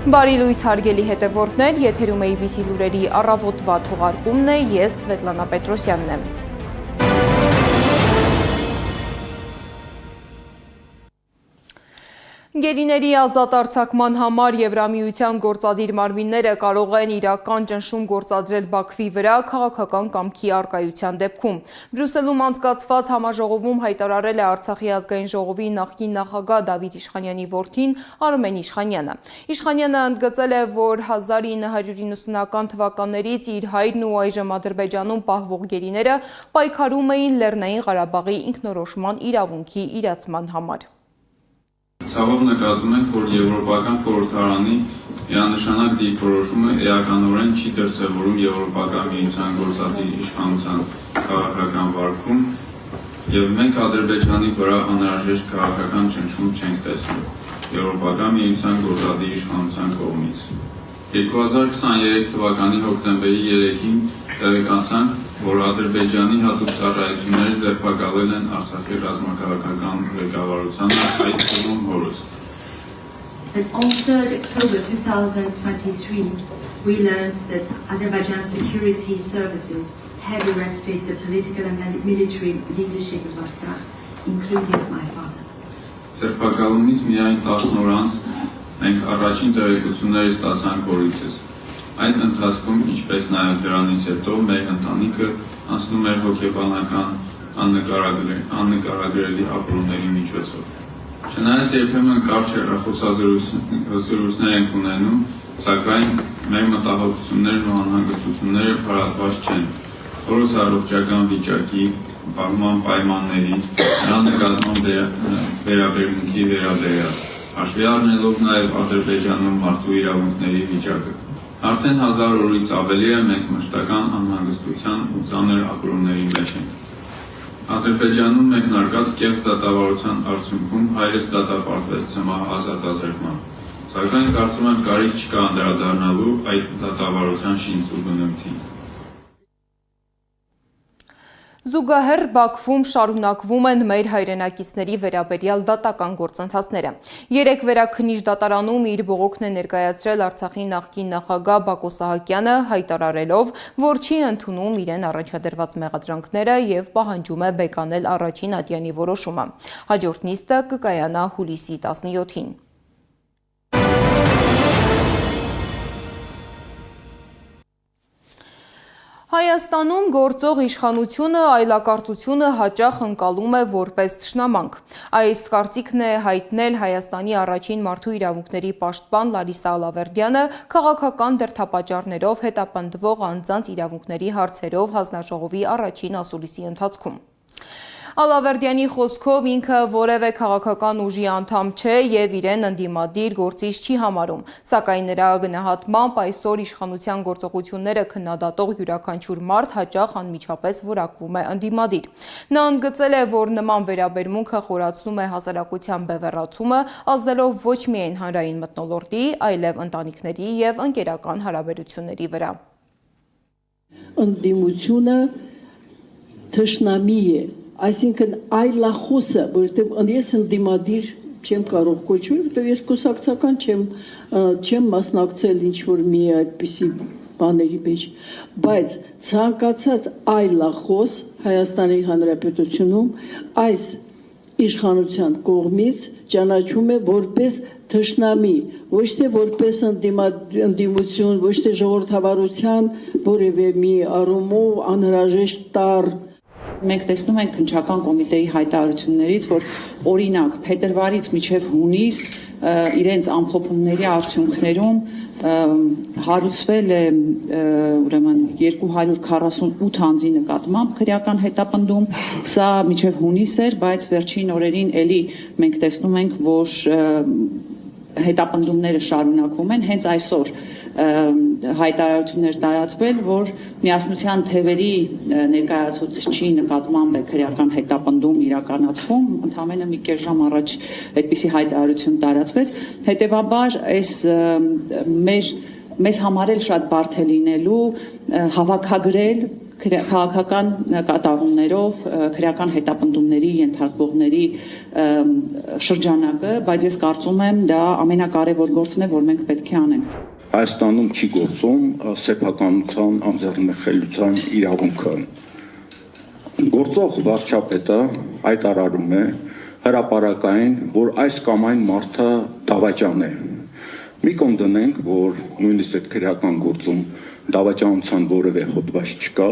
Բարի լույս հարգելի հետևորդներ, եթերում է ABC լուրերի առավոտվա թողարկումն է, ես Սվետլանա Պետրոսյանն եմ։ Գերիների ազատ արձակման համար Եվրամիության գործադիր մարմինները կարող են իրական ճնշում գործադրել Բաքվի վրա քաղաքական կամքի առկայության դեպքում։ Բրյուսելում անցկացված համաժողովում հայտարարել է Արցախի ազգային ժողովի նախկին նախագահ Դավիթ Իշխանյանի որդին Արմեն Իշխանյանը։ Իշխանյանը ընդգծել է, որ 1990-ական թվականներից իր հայրն ու այժմ Ադրբեջանում պահվող գերիները պայքարում էին Լեռնային Ղարաբաղի ինքնորոշման իրավունքի իրացման համար։ Ցավով նկատում ենք, որ Եվրոպական խորհրդարանի միանշանակ դիրքորոշումը էականորեն չի դրսևորում Եվրոպական միության գործադիր իշխանության քաղաքական վարքում եւ մենք Ադրբեջանի վրա անհրաժեշտ քաղաքական ճնշում չենք տեսնում Եվրոպական միության գործադիր իշխանության կողմից։ 2023 թվականի հոկտեմբերի 3-ին տեղեկացանք, որ Ադրբեջանի հատուկ ծառայությունները ձերբակալել են Արցախի ռազմաքաղաքական ղեկավարությանը, այդ թվում հորս։ On 3rd October 2023, we learned that Azerbaijan security services had arrested the political and military leadership of Artsakh, including my father. Ձերբակալումից միայն 10 օր անց մենք առաջին տեղեկությունները ստացանք օրիցս։ Այդ ընթացքում, ինչպես նաև դրանից հետո, մեր ընտանիքը անցնում էր հոգեբանական աննկարագրելի ապրումների միջոցով։ Չնայած երբեմն կարճ հեռախոսազրույցներ ենք ունենում, սակայն մեր մտահոգություններն ու անհանգստությունները փարատված չեն։ Հորս առողջական վիճակի, պահման պայմանների, նրա նկատմամբ վերաբերմունքի վերաբերյալ, հաշվի առնելով նաև Ադրբեջանում մարդու իրավունքների վիճակը։ Արդեն 1000 օրից ավելի է մենք մշտական անհանգստության ու ծանր ապրումների մեջ ենք։ Ադրբեջանում մեկնարկած կեղծ դատավարության արդյունքում հայրս դատապարտվեց ցմահ ազատազրկման, սակայն կարծում եմ կարիք չկա անդրադառնալու այդ դատավարության շինց ու բնույթին։ Զուգահեռ Բաքվում շարունակվում են մեր հայրենակիցների վերաբերյալ դատական գործընթացները։ Երեկ Վերաքննիչ դատարանում իր բողոքն է ներկայացրել Արցախի նախկին նախագահ Բակո Սահակյանը, հայտարարելով, որ չի ընդունում իրեն առաջադրված մեղադրանքները եւ պահանջում է բեկանել առաջին ատյանի որոշումը։ Հաջորդ նիստը կկայանա հուլիսի 17-ին։ Հայաստանում գործող իշխանությունը այլակարծությունը հաճախ ընկալում է որպես թշնամանք։ Այս կարծիքն է հայտնել Հայաստանի առաջին մարդու իրավունքների պաշտպան Լարիսա Ալավերդյանը քաղաքական դրդապատճառներով հետապնդվող անձանց իրավունքների հարցերով հանձնաժողովի առաջին ասուլիսի ընթացքում։ Ալավերդյանի խոսքով ինքը որևէ քաղաքական ուժի անդամ չէ եւ իրեն ընդդիմադիր գործիչ չի համարում, սակայն նրա գնահատմամբ այսօր իշխանության գործողությունները քննադատող յուրաքանչյուր մարդ հաճախ անմիջապես որակվում է ընդդիմադիր։ Նա ընդգծել է, որ նման վերաբերմունքը խորացնում է հասարակության բևեռացումը, ազդելով ոչ միայն հանրային մթնոլորտի, այլև ընտանիքների եւ ընկերական հարաբերությունների վրա։ Ընդդիմությունը թշնամի է, այսինքն այլախոսը, որովհետև ես ընդդիմադիր չեմ կարող կոչվել, որովհետև ես կուսակցական չեմ մասնակցել ինչ-որ մի այդպիսի բաների մեջ, բայց ցանկացած այլախոս Հայաստանի Հանրապետությունում այս իշխանության կողմից ճանաչում է որպես թշնամի, ոչ թե որպես ընդդիմություն, ոչ թե ժողովրդավարության որևէ մի առումով անհրաժեշտ տառ։ Մենք տեսնում ենք քննչական կոմիտեի հայտարարություններից, որ օրինակ փետրվարից մինչև հունիս իրենց ամփոփումների արդյունքներում հարուցվել է ուրեմն 248 անձի նկատմամբ քրեական հետապնդում, սա մինչև հունիս էր, բայց վերջին օրերին էլի մենք տեսնում ենք, որ հետապնդումները շարունակվում են, հենց այսօր հայտարարություններ տարածվել, որ միասնության թևերի ներկայացուցիչի նկատմամբ է քրեական հետապնդում իրականացվում, ընդամենը մի կես ժամ առաջ այդպիսի հայտարարություն տարածվեց, հետևաբար այս մեզ համար էլ շատ բարդ է լինելու հավաքագրել քաղաքական կատարումներով քրեական հետապնդումների ենթարկվողների շրջանակը, բայց ես կարծում եմ դա ամենակարևոր գործն է, որ մենք պետք է անենք։ Հայաստանում չի գործում սեփականության անձեռնմխելիության իրավունքը։ Գործող վարչապետը հայտարարում է հրապարակային, որ այս կամ այն մարդը դավաճան է։ Մի կողմ դնենք, որ նույնիսկ այդ քրեական գործում դավաճանության որևէ հոդված չկա,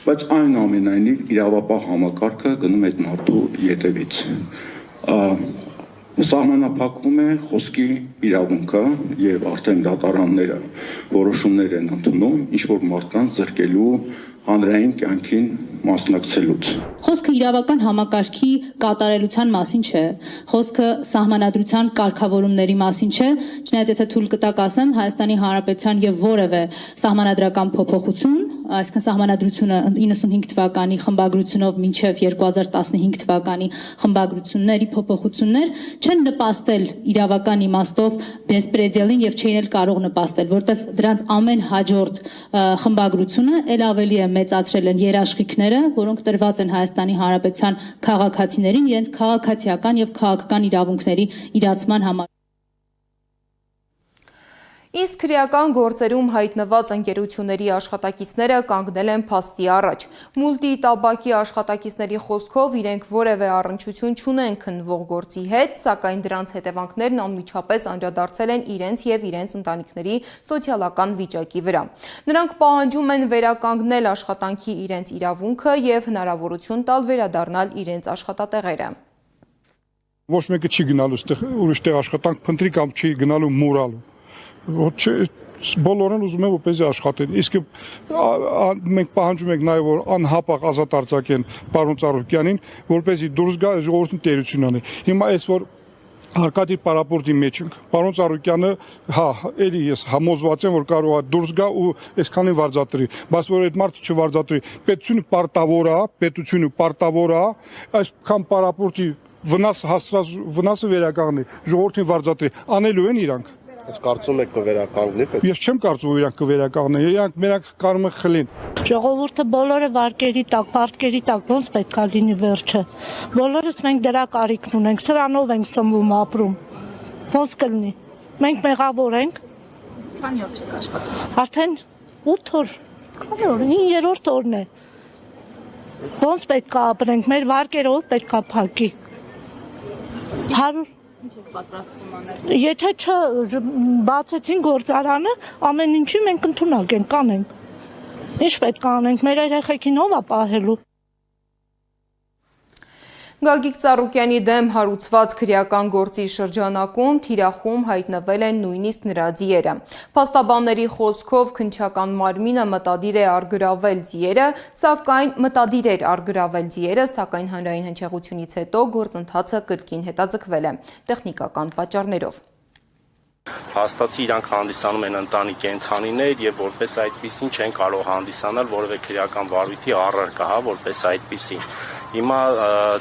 բայց այնուամենայնիվ իրավապահ համակարգը գնում այդ մարդու ետևից։ Սահմանափակվում է խոսքի իրավունքը եւ արդեն դատարանները որոշումներ են ընդունում ինչ-որ մարդկանց զրկելու հանրային կյանքին մասնակցելուց։ Խոսքը իրավական համակարգի կատարելության մասին չէ, խոսքը սահմանադրության կարգավորումների մասին չէ, չնայած եթե թույլ կտակ ասեմ, Հայաստանի Հանրապետության եւ որևէ սահմանադրական փոփոխություն, այսինքն սահմանադրությունը 95 թվականի խմբագրությունով մինչև 2015 թվականի խմբագրությունների փոփոխություններ չեն նպաստել իրավական իմաստով բեսպրեդելին եւ չէին էլ կարող նպաստել, որտեղ դրանց ամեն հաջորդ խմբագրությունը ել ավելի է մեծացրել են երաշխիքները, որոնք տրված են Հայաստանի Հանրապետության քաղաքացիներին իրենց քաղաքացիական եւ քաղաքական իրավունքների իրացման համար։ Իսկ քրեական գործերում հայտնված ընկերությունների աշխատակիցները կանգնել են փաստի առաջ։ Մուլտիտաբակի աշխատակիցների խոսքով իրենք որևէ առնչություն չունեն քննվող գործի հետ, սակայն դրանց հետևանքներն անմիջապես անդրադարձել են իրենց եւ իրենց ընտանիքների սոցիալական վիճակի վրա։ Նրանք պահանջում են վերականգնել աշխատանքի իրենց իրավունքը եւ հնարավորություն տալ վերադառնալ իրենց աշխատատեղերը։ Ոչ մեկը չի գնալու ուրիշ տեղ աշխատանք փնտրի կամ չի գնալու մուրալու։ Բոլորն ուզում են որպեսզի աշխատեն, իսկ մենք պահանջում ենք նաև որ անհապաղ ազատ արձակեն պարոն Ծառուկյանին, որպեսզի դուրս գա ժողովրդին տերություն անի։ Հիմա այս որ Արկադի պարապորտի մեջ ենք, պարոն Ծառուկյանը, էլի ես համոզված եմ, որ կարող է դուրս գա ու այսքանին վարձատրի, բայց որ այդ մարդը չվարձատրի, պետությունը պարտավոր է, այսքան պարապորտի վնասը վերականգնի, ժողովրդին վարձատրի, անելու են իրանք։ Ես կարծում եք կվերականգնի։ Ես չեմ կարծում որ իրանք կվերականգնեն, իրանք մենակ կարող են խլին։ Ժողովուրդը բոլորը վարկերի տակ, պարտքերի տակ ոնց պետք է լինի վերջը։ Բոլորս մենք դրա կարիքն ունենք, սրանով ենք սնվում ապրում։ Ոնց կլինի։ Մենք մեղավոր ենք։ Քանի օր չեք աշխատում։ Արդեն 8 օր, քանի օր, 9-րդ օրն է։ Ոնց պետք է ապրենք, մեր վարկերով պետք է փակի։ 100 Եթե չբացեցին գործարանը, ամեն ինչի մենք ընդունակ ենք անենք։ Ինչ պետք է անենք, մեր երեխեքին ով է պահելու։ Գագիկ Ծառուկյանի դեմ հարուցված քրեական գործի շրջանակում թիրախում հայտնվել են նույնիսկ նրա ձիերը։ Փաստաբանների խոսքով քննչական մարմինը մտադիր էր արգրավել ձիերը, սակայն հանրային հնչեղությունից հետո գործընթացը կրկին հետաձգվել է տեխնիկական պատճառներով։ Հաստատի իրանք հանդիսանում են ընտանի կենդանիներ եւ որպես այդպեսին չեն կարող հանդիսանալ որևէ քրեական վարույթի առարկա, որպես այդպեսին։ Հիմա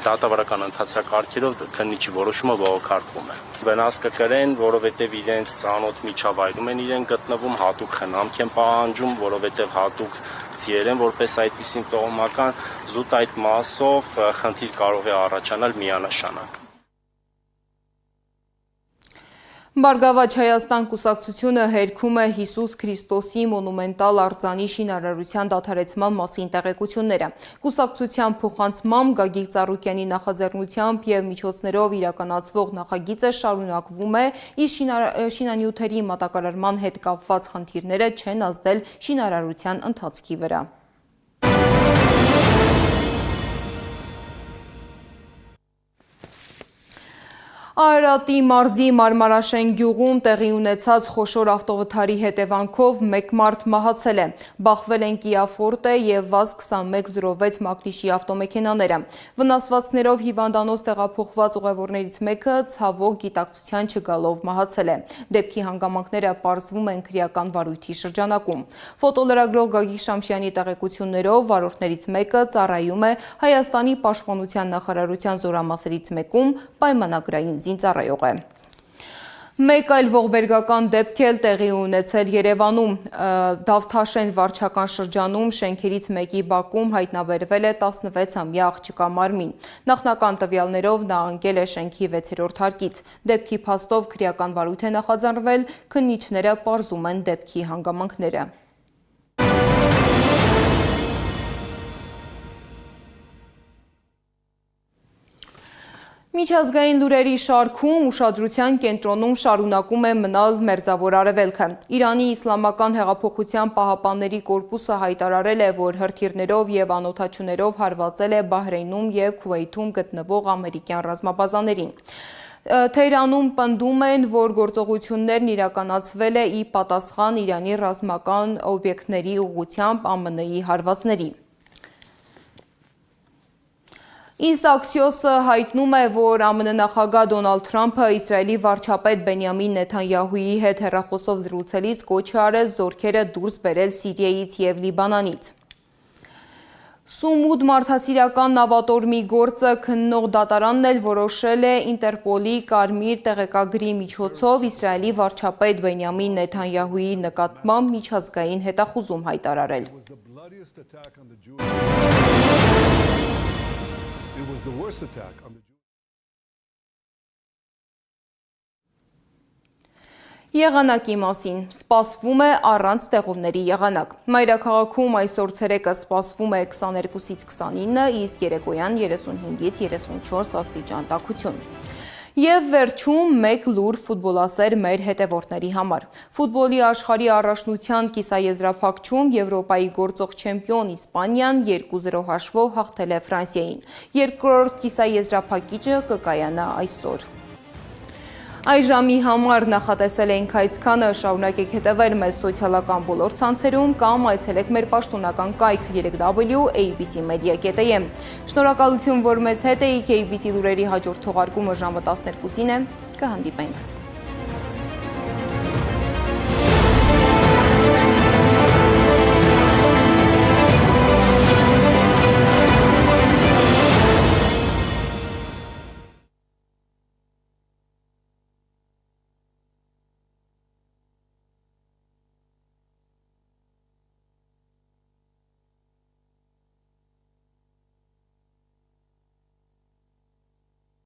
դատավարական ընթացակարգերով քննիչի որոշումը բողոքարկվում է։ Վնաս կկրեն, որովհետեւ իրենց ծանոթ միջավայրում են իրեն գտնվում, հատուկ խնամք են պահանջում, որովհետեւ հատուկ ձիեր են, որպես այդպեսին տոհմական զուտ այդ մասով խնդիր կարող է առաջանալ միանշանակ։ Բարգավաճ Հայաստան կուսակցությունը հերքում է Հիսուս Քրիստոսի մոնումենտալ արձանի շինարարության դադարեցման մասին տեղեկությունները։ Կուսակցության փոխանցմամբ Գագիկ Ծառուկյանի նախաձեռնությամբ եւ միջոցներով իրականացվող նախագիծը շարունակվում է, իսկ շինանյութերի մատակարարման հետ կապված խնդիրները չեն ազդել շինարարության ընթացքի վրա։ Արարատի մարզի Մարմարաշեն գյուղում տեղի ունեցած խոշոր ավտովթարի հետևանքով մեկ մարդ մահացել է։ Բախվել են Kia Forte եւ VAZ-2106 մակնիշի ավտոմեքենաները։ Վնասվածքներով հիվանդանոց տեղափոխված ուղևորներից մեկը ցավոք գիտակցության չգալով մահացել է։ Դեպքի հանգամանքները պարզվում են քրեական վարույթի շրջանակում։ Ֆոտոլրագրող Գագիկ Շամշյանի տեղեկություններով վարորդներից մեկը ծառայում է Հայաստանի Պաշտպանության նախարարության զորամասերից մեկում պայմանագրային զինծառայող է։ Մեկ այլ ողբերգական դեպք էլ տեղի ունեցել Երևանում։ Դավթաշեն վարչական շրջանում շենքերից մեկի բակում հայտնաբերվել է 16-ամյա աղջկա մարմին։ Նախնական տվյալներով նա ընկել է շենքի 6-րդ հարկից։ Դեպքի փաստով քրեական վարույթ է նախաձեռնվել, քննիչները պարզում են դեպքի հանգամանքները։ Միջազգային լուրերի շարքում ուշադրության կենտրոնում շարունակում է մնալ Մերձավոր Արևելքը։ Իրանի Իսլամական հեղափոխության պահապանների կորպուսը հայտարարել է, որ հրթիռներով եւ անօդաչուներով հարվածել է Բահրեյնում եւ Քուվեյթում գտնվող ամերիկյան ռազմաբազաներին։ Թեհրանում պնդում են, որ գործողություններն իրականացվել է ի պատասխան Իրանի ռազմական օբյեկտների ուղղությամբ ԱՄՆ-ի հարվածների։ Իսկ Axios-ը հայտնում է, որ ԱՄՆ նախագահ Դոնալդ Թրամփը Իսրայելի վարչապետ Բենյամին Նեթանյահուի հետ հեռախոսով զրուցելիս կոչ է արել զորքերը դուրս բերել Սիրիայից եւ Լիբանանից։ Սումուդ մարդասիրական նավատորմի գործը քննող դատարանն էլ որոշել է Ինտերպոլի կարմիր տեղեկագրի միջոցով Իսրայելի վարչապետ Բենյամին Նեթանյահուի նկատմամբ միջազգային հետախուզում հայտարարել։ Եղանակի մասին սպասվում է առանց տեղումների եղանակ։ Մայրաքաղաքում այսօր ցերեկը սպասվում է 22-ից 29, իսկ երեկոյան 35-ից 34 աստիճան տաքություն։ Եվ վերջում մեկ լուր ֆուտբոլասեր մեր հետևորդների համար։ Ֆուտբոլի աշխարհի առաջնության կիսաեզրափակչում Եվրոպայի գործող չեմպիոն Իսպանիան 2-0 հաշվով հաղթել է Ֆրանսիային։ Երկրորդ կիսաեզրափակիչը կկայանա այսօր։ Այժմի համար նախատեսել էինք այսքանը, շարունակեք հետևել մեզ սոցիալական բոլոր ցանցերում կամ այցելեք մեր պաշտոնական կայք www.abcmedia.am։ Շնորհակալություն, որ մեզ հետ էիք, ABC լուրերի հաջորդ թողարկումը ժամը 12-ին է, կհանդիպենք։